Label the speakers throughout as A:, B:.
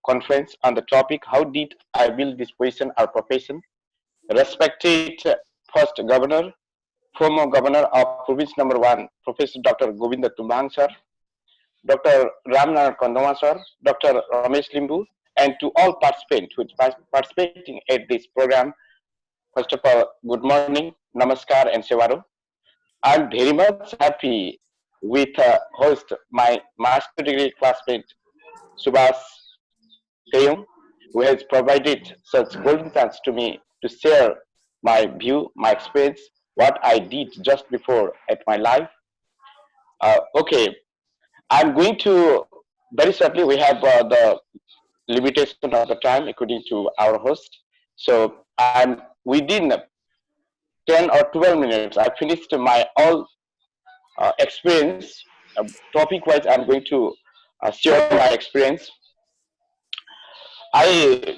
A: conference on the topic How Did I Build This Position or Profession? Respected first Governor, former Governor of Province Number 1, Professor Dr. Govinda Tumbang sir, Dr. Ramnath Kandoma sir, Dr. Ramesh Limbu, and to all participants who are participating at this program. First of all, good morning, namaskar, and sevaro. I'm very much happy with host my master degree classmate Subhas Teyung, who has provided such golden chance to me to share my view, my experience, what I did just before at my life. Okay, I'm going to very shortly. We have the limitation of the time according to our host. So I'm within 10 or 12 minutes. I finished my all experience. Topic wise, I'm going to share my experience. I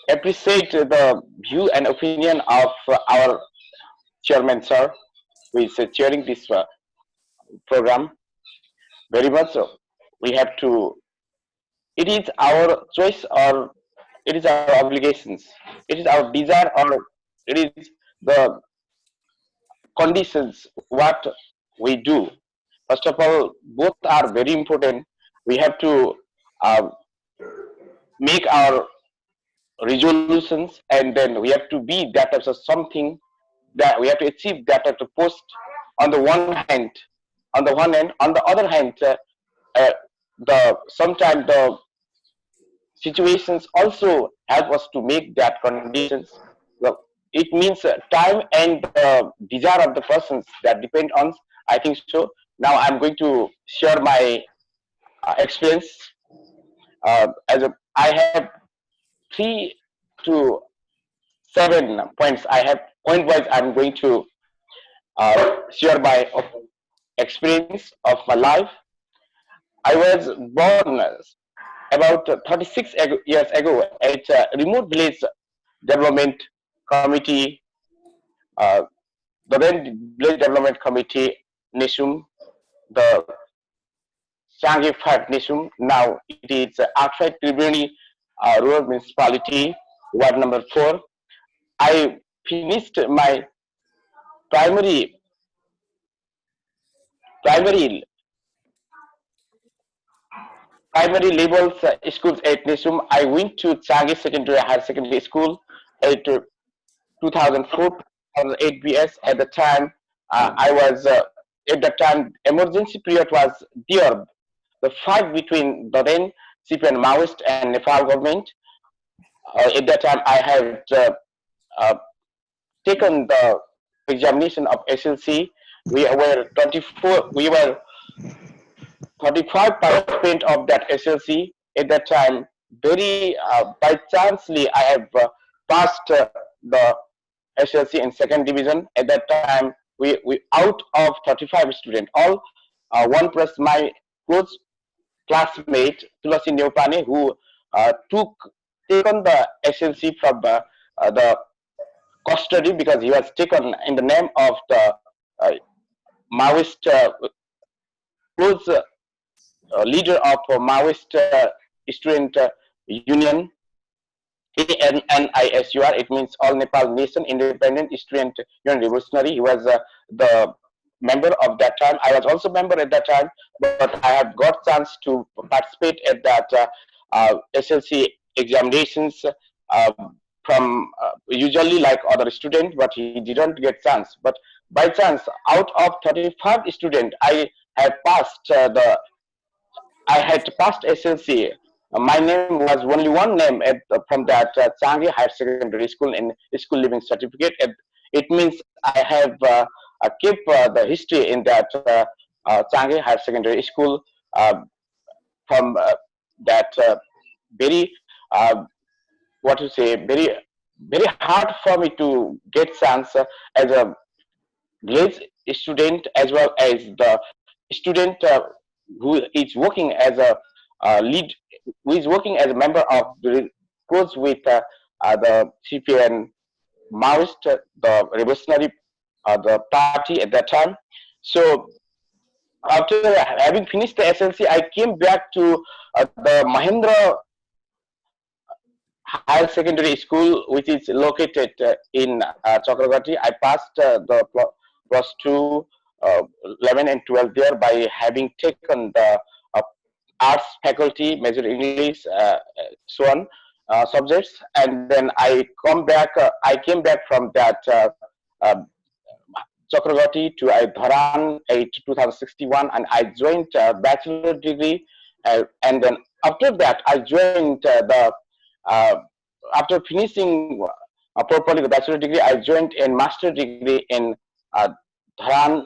A: appreciate the view and opinion of our chairman, sir, who is chairing this program. Very much so. We have to. It is our choice or it is our obligations. It is our desire or it is the conditions what we do. First of all, both are very important. We have to uh, make our resolutions and then we have to be that type of something that we have to achieve that type of post on the one hand. On the other hand, uh, the sometimes the situations also help us to make that conditions. Well, it means time and desire of the persons that depend on. I think so. Now I'm going to share my experience. As a, I have 3 to 7 points. I have point wise. I'm going to share my experience of my life. I was born about 36 years ago at a remote village development committee, uh, the then village development committee, Nishum, the Changi Fat Nishum. Now it is outside Tribuni rural municipality, ward number 4. I finished my primary primary primary levels schools at Nishum. I went to Changi Secondary Higher Secondary School at 2004 2008 BS. At the time, I was at the time emergency period was there. The fight between the then CPN Maoist and Nepal government. At that time, I had uh, taken the examination of SLC. We were 24. We were 35% of that SLC at that time. Very by chancely, I have passed the SLC in second division. At that time, we out of 35 students, all one plus my close classmate Tulasi Neopane, who took taken the SLC from the custody because he was taken in the name of the Maoist close leader of Maoist student union. ANNISUR, it means All Nepal Nation Independent Student Union Revolutionary. He was the member of that time. I was also member at that time, but I have got chance to participate at that SLC examinations uh, from usually like other students, but he didn't get chance. But by chance, out of 35 students, I had passed SLC. My name was only one name from that Changi Higher Secondary School in school living certificate. It means I have kept the history in that Changi Higher Secondary School from that very what to say very hard for me to get chance as a village student as well as the student who is working as a lead, who is working as a member of the close with the CPN Maoist, the revolutionary the party at that time. So after having finished the SLC, I came back to the Mahindra higher secondary school, which is located in Chakragati. I passed the plus two, 11 and 12 there by having taken the uh, arts faculty, major English, so on subjects, and then I come back. I came back from that uh, Chakragati to Dharan in 2061, and I joined bachelor degree, and then after that I joined uh, after finishing properly the bachelor degree, I joined in master degree in uh, Dharan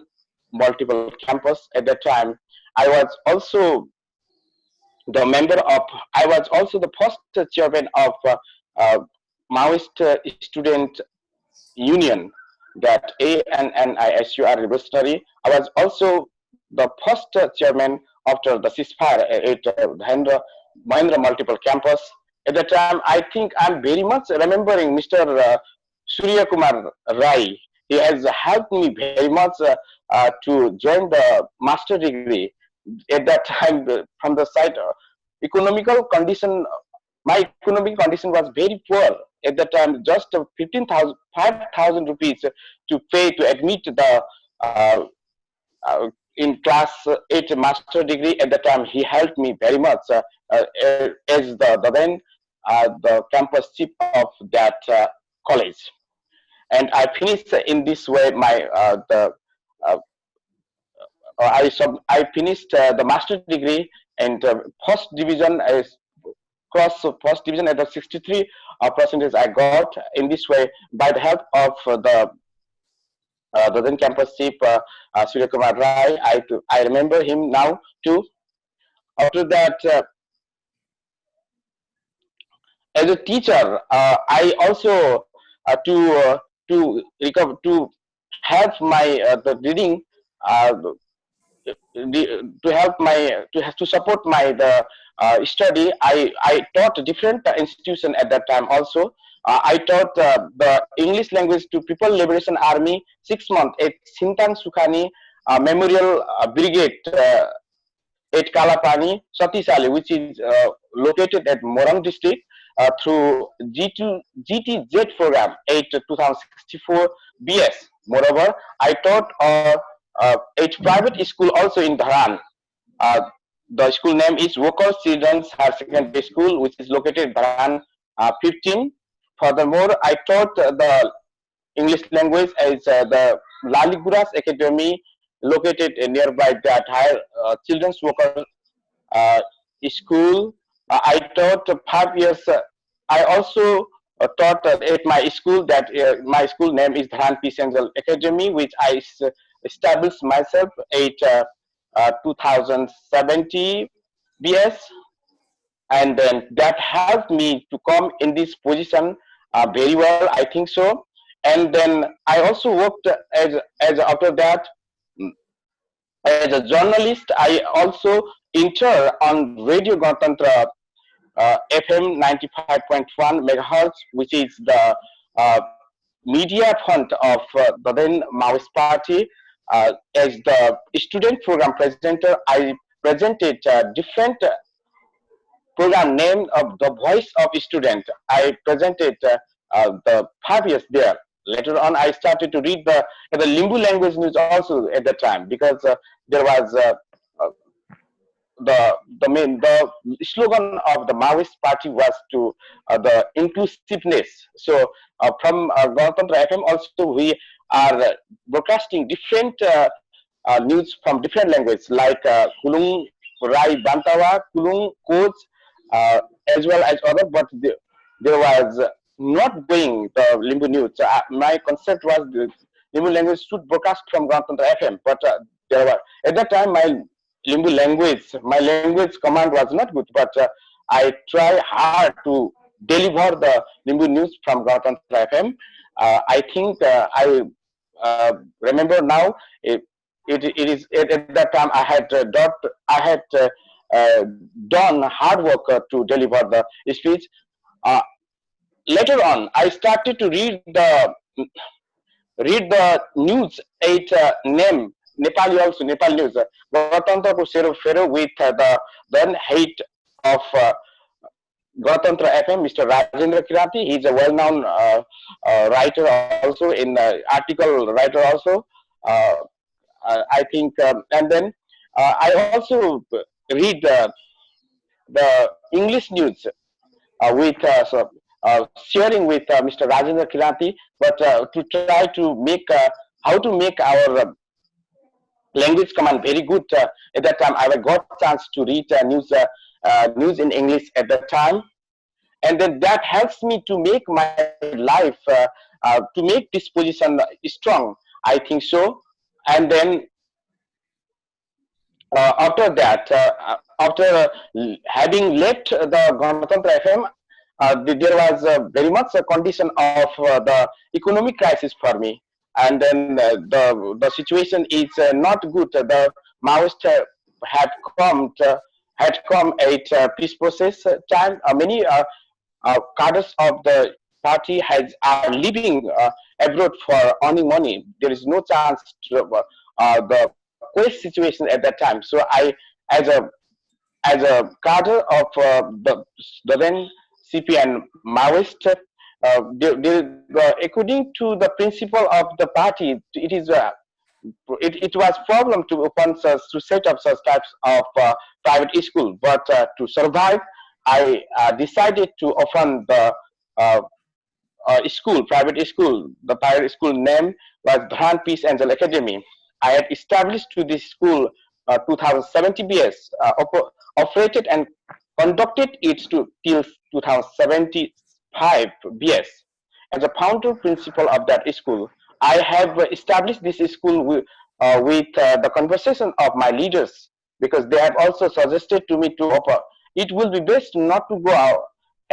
A: multiple campus. At that time, I was also the member of. I was also the first chairman of uh, Maoist student union, that ANNISUR revolutionary. I was also the first chairman after the ceasefire at Mahindra multiple campus. At the time, I think I'm very much remembering Mr. Surya Kumar Rai. He has helped me very much to join the master degree. At that time, from the side economical condition, my economic condition was very poor at that time. Just 15,000, 5,000 rupees to pay to admit the in class 8 master degree. At the time, he helped me very much as the then the campus chief of that college. And I finished in this way my the uh, I finished the master degree, and first division is cross first division at the 63 percentage I got in this way by the help of the then campus chief Surya Kumar Rai. I remember him now too. After that, as a teacher, I also to recover to help my the reading. To help my to support my the study, I taught a different institution at that time also. I taught the English language to People Liberation Army 6 months at Sintang Sukhani Memorial Brigade at Kalapani, Satisali, which is located at Morang district, through GTZ program at 2064 BS. Moreover, I taught a private school also in Dharan. Uh, the school name is Wokas Children's Higher Secondary School, which is located in Dharan 15. Furthermore, I taught the English language as the Laliguras Academy, located nearby that higher children's worker uh, school. I taught 5 years. I also taught at my school, that my school name is Dharan Peace Angel Academy, which I established myself at 2070 BS, and then that helped me to come in this position very well, I think so. And then I also worked as after that as a journalist. I also intern on Radio Ganatantra FM 95.1 megahertz, which is the uh, media fund of the then Maoist Party. As the student program presenter, I presented different program named of the Voice of Student. I presented the 5 years there. Later on, I started to read the Limbu language news also at the time, because there was uh, the slogan of the Maoist party was to the inclusiveness. So from Ganatantra FM also we are broadcasting different news from different languages, like Kulung Rai Bantawa, Kulung Coach, uh, as well as other. But there was not going the Limbu news. My concept was the Limbu language should broadcast from Ganatantra FM, but there were at that time my language command was not good, but I try hard to deliver the Limbu news from Ganatantra FM. I think remember now it is at that time I had uh, done hard work to deliver the speech. Uh, Later on, I started to read the news at name Nepali, also Nepal news. Ganatantrako Sero Fero with the then height of Ganatantra FM, Mr. Rajendra Kirati. He's a well-known writer also, in article writer also. Uh, I think, and then I also read the English news with sharing with Mr. Rajendra Kirati, but to try to make how to make our language command very good. At that time, I got chance to read news in English at that time, and then that helps me to make my life to make this position strong. I think so. And then after that, after having left the Ganatantra FM, there was very much a condition of the economic crisis for me, and then the situation is not good. The Maoists had come had come at peace process time. Many cadres of the party has are living abroad for earning money. There is no chance to the quest situation at that time. So I, as a cadre of the then CPN Maoist, according to the principle of the party, it was problem to open such, to set up such types of private school. But to survive, I decided to open the uh, school, private school. The private school name was Dharan Peace Angel Academy. I had established to this school 2070 BS, operated and conducted it to till 2075 BS. As a founder principal of that school, I have established this school with the conversation of my leaders, because they have also suggested to me to offer. It will be best not to go out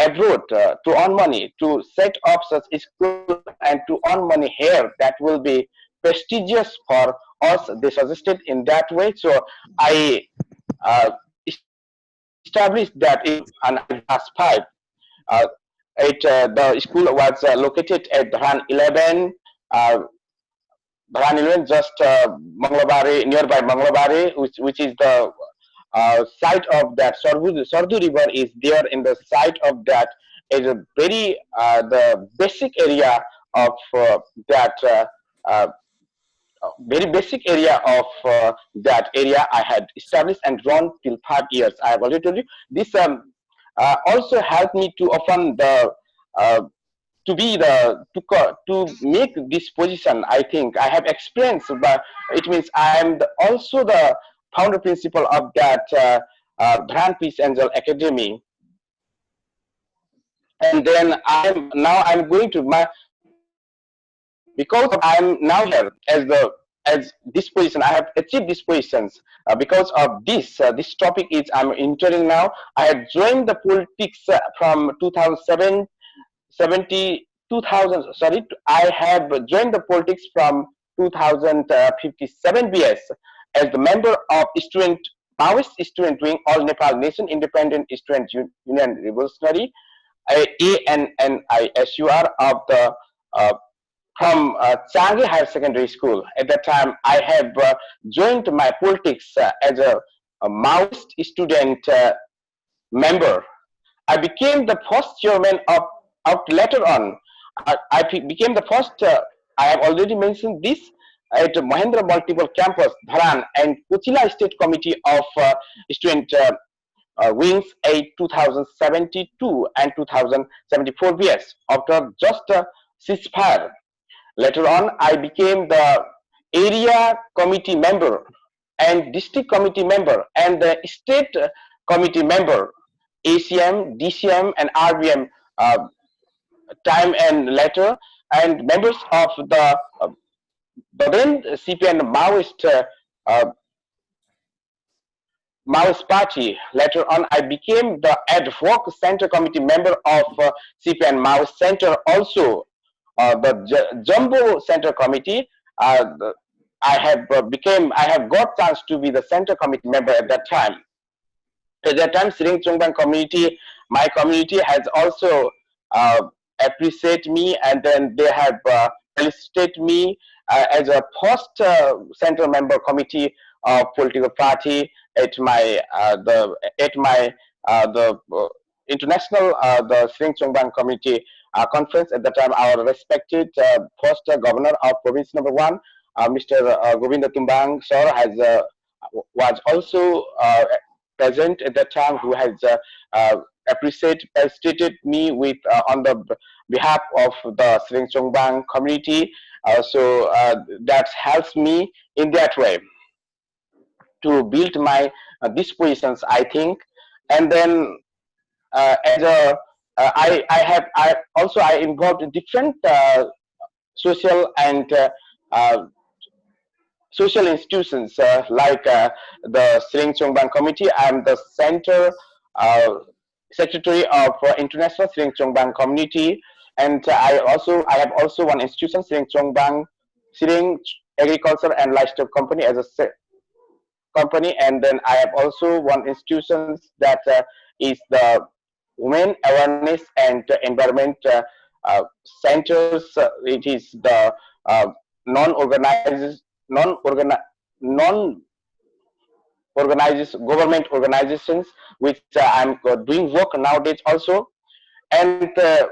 A: abroad to earn money, to set up such school and to earn money here. That will be prestigious for us. They suggested in that way. So I established that school and I joined class 5. Uh, the school was located at Dharan 11, uh, just nearby Manglabare, which is the site of that Sardu River is there in the site of that is a very the basic area of that uh, very basic area of that area I had established and run till 5 years. I have already told you this also helped me to open the uh, to be the to make this position. I think I have experience, but it means I am also the founder principal of that Brand Peace Angel Academy. And then I'm going to my, because I'm now here as this position. I have achieved these positions because of this topic is I'm entering now. I have joined the politics from 2007 70 2000. Sorry, I have joined the politics from 2057 BS as the member of student Maoist student wing All Nepal Nation Independent Student Union Revolutionary ANNISUR of the from Changi Higher Secondary School. At that time, I have joined my politics as a Maoist student member. I became the first chairman of later on. I became the first. I have already mentioned this at Mahendra Multiple Campus, Dharan, and Kuchila State Committee of Student Wings at 2072 and 2074 BS. After just a ceasefire, later on I became the area committee member and district committee member and the state committee member, ACM, DCM, and RBM, time and later, and members of the then CPN uh, Maoist Party. Later on, I became the ad hoc center committee member of CPN Maoist Center, also the Jumbo Center Committee. I have got chance to be the center committee member at that time. At that time, Santosh Chongbang community, my community has also appreciate me, and then they have felicitate me as a first central member committee of political party at my the international the Sring Chongbang Community conference. At the time, our respected first governor of province number one, Mr. Govinda Tumbang sir, has was also present at that time, who has appreciated me with on the behalf of the Sring Chongbang community. That helps me in that way to build my dispositions, I think. And then as a I also I involved in different social and uh, social institutions like the Sring Chongbang Committee. I'm the center uh, secretary of International Sring Chongbang Community, and I have also one institution, Sring Chongbang Sring Agriculture and Livestock Company, as a company. And then I have also one institution that is the Women Awareness and Environment Centers. It is the non-organized, non-organized, non-organized government organizations, which I'm doing work nowadays also. And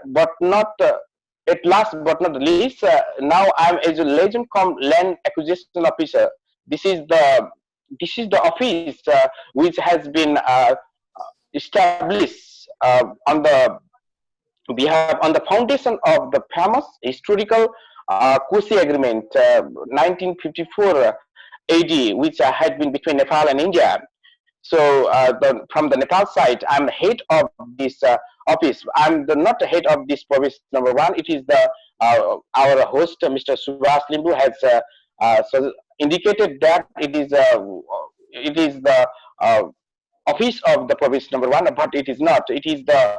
A: but not at last but not least, now I'm as a legend com land acquisition officer. This is the office which has been established on the behalf on the foundation of the famous historical Kusi Agreement, 1954 AD, which had been between Nepal and India. So from the Nepal side, I'm head of this office. I'm not the head of this province number one. It is the our host, Mr. Subhas Limbu, has indicated that it is the office of the province number one, but it is not. It is the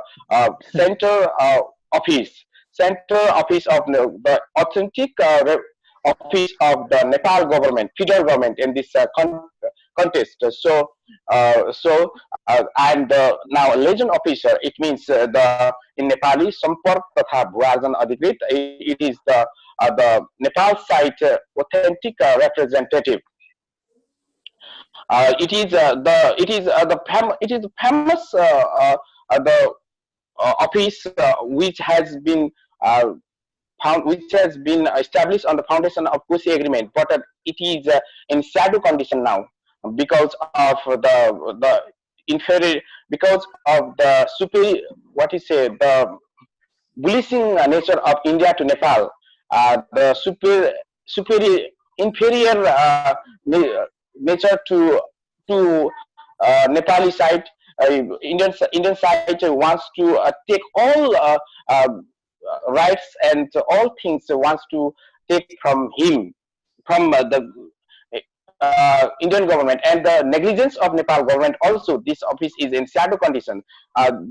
A: center office, center office of the authentic office of the Nepal government, federal government in this contest. I'm the now legend officer. It means the in Nepali Sampark Tatha Bhuarjan Adhikrit. It is the Nepal side authentic representative. It is the famous the office which has been which has been established on the foundation of Kusi Agreement, but it is in shadow condition now because of the inferior, because of the superior, what is say, the bullying nature of India to Nepal, the superior inferior nature to Nepali side. Indian side wants to take all rights and all things wants to take from him, from the Indian government, and the negligence of Nepal government also. This office is in shadow condition.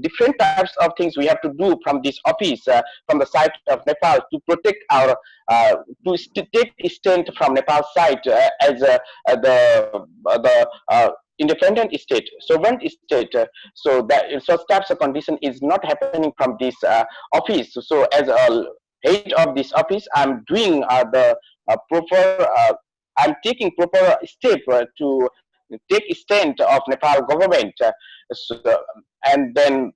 A: Different types of things we have to do from this office, from the side of Nepal, to protect our take stand from Nepal side as the independent state, sovereign state. So that such types of condition is not happening from this office. So as a head of this office, I'm doing the proper. I'm taking proper step to take stand of Nepal government, so, and then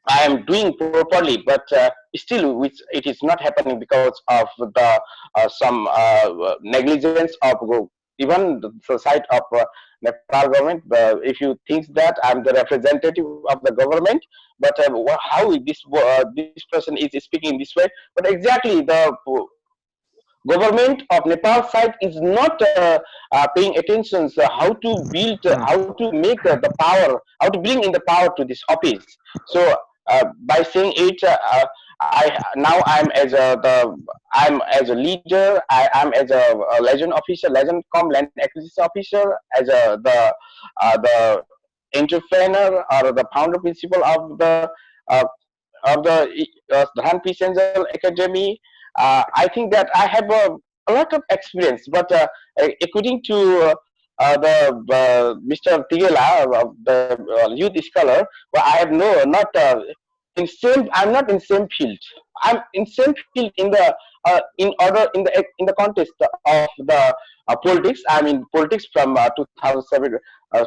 A: I am doing properly, but still, which it is not happening because of the some negligence of even the side of Nepal government. If you think that I'm the representative of the government, but how this person is speaking this way? But exactly the government of Nepal side is not paying attention to how to build, how to make the power, how to bring in the power to this office. So by saying it, I now I'm as a leader. I'm as a legend officer, legend com land acquisition officer, as the entrepreneur or the founder principal uh, of the Dhan Peace Angel Academy. I think that I have a lot of experience, but according to Mr. Tigela, the youth scholar, well, I have no not in same. I'm not in same field. I'm in same field in the context of the politics. I'm in politics from 2007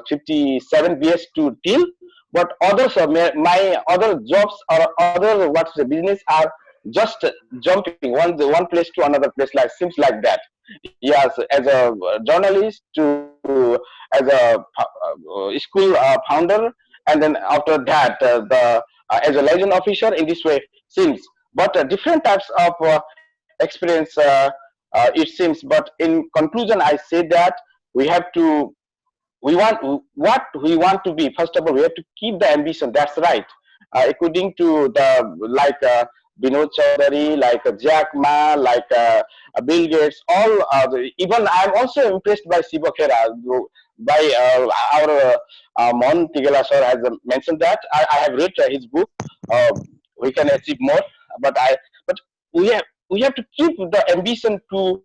A: 57 BS to till. but others my other jobs or other what's the business are just jumping one place to another place, like seems like that. Yes, as a journalist to as a school founder, and then after that as a liaison officer in this way seems, but different types of experience it seems. But in conclusion, I say that we have to we want what we want to be. First of all, we have to keep the ambition. That's right. According to the like Binod Chaudhary, like Jack Ma, like Bill Gates, all even I'm also impressed by Siva Khera, by our Mohan Tigela sir has mentioned that. I have read his book. Uh, we can achieve more, but we have we have to keep the ambition to.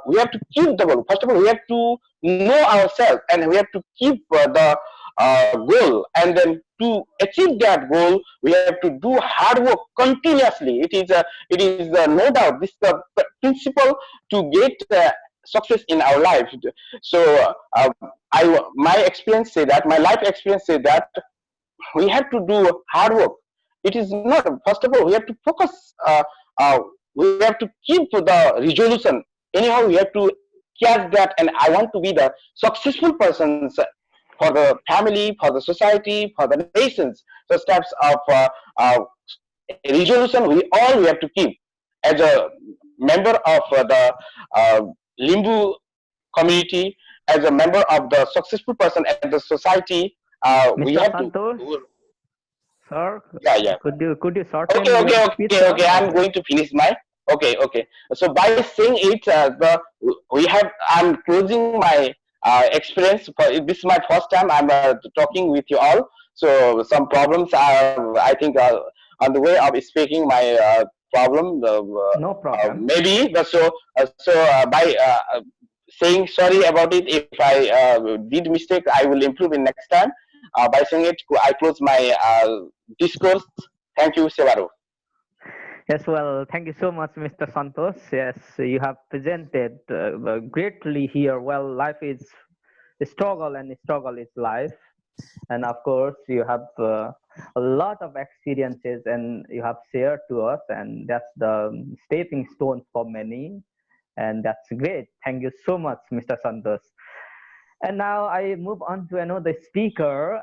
A: We have to keep the goal. First of all, we have to know ourselves, and we have to keep the goal, and then to achieve that goal we have to do hard work continuously. It is no doubt this is the principle to get success in our life. So I my experience say that, my life experience say that we have to do hard work. It is not, first of all we have to focus, uh, we have to keep the resolution. Anyhow we have to catch that, and I want to be the successful persons for the family, for the society, for the nations. So steps of resolution we have to keep as a member of uh, Limbu community, as a member of the successful person at the society. We
B: Mr.
A: have to.
B: Santosh, sir,
A: Yeah, yeah.
B: could you
A: Okay,
B: shorten your
A: okay,
B: speech,
A: okay,
B: sir?
A: okay. I'm
B: Okay.
A: going to finish my. Okay, okay. So by saying it, we have. I'm closing my experience. This is my first time I'm talking with you all. So some problems are, I think, on the way of speaking. My problem,
B: No problem.
A: maybe. By saying sorry about it, if I did mistake, I will improve in next time. By saying it, I close my discourse. Thank you, Sevaru.
B: Yes, well, thank you so much, Mr. Santos. Yes, you have presented greatly here. Well, life is a struggle, and struggle is life. And of course, you have a lot of experiences, and you have shared to us, and that's the stepping stone for many. And that's great. Thank you so much, Mr. Santos. And now I move on to another speaker.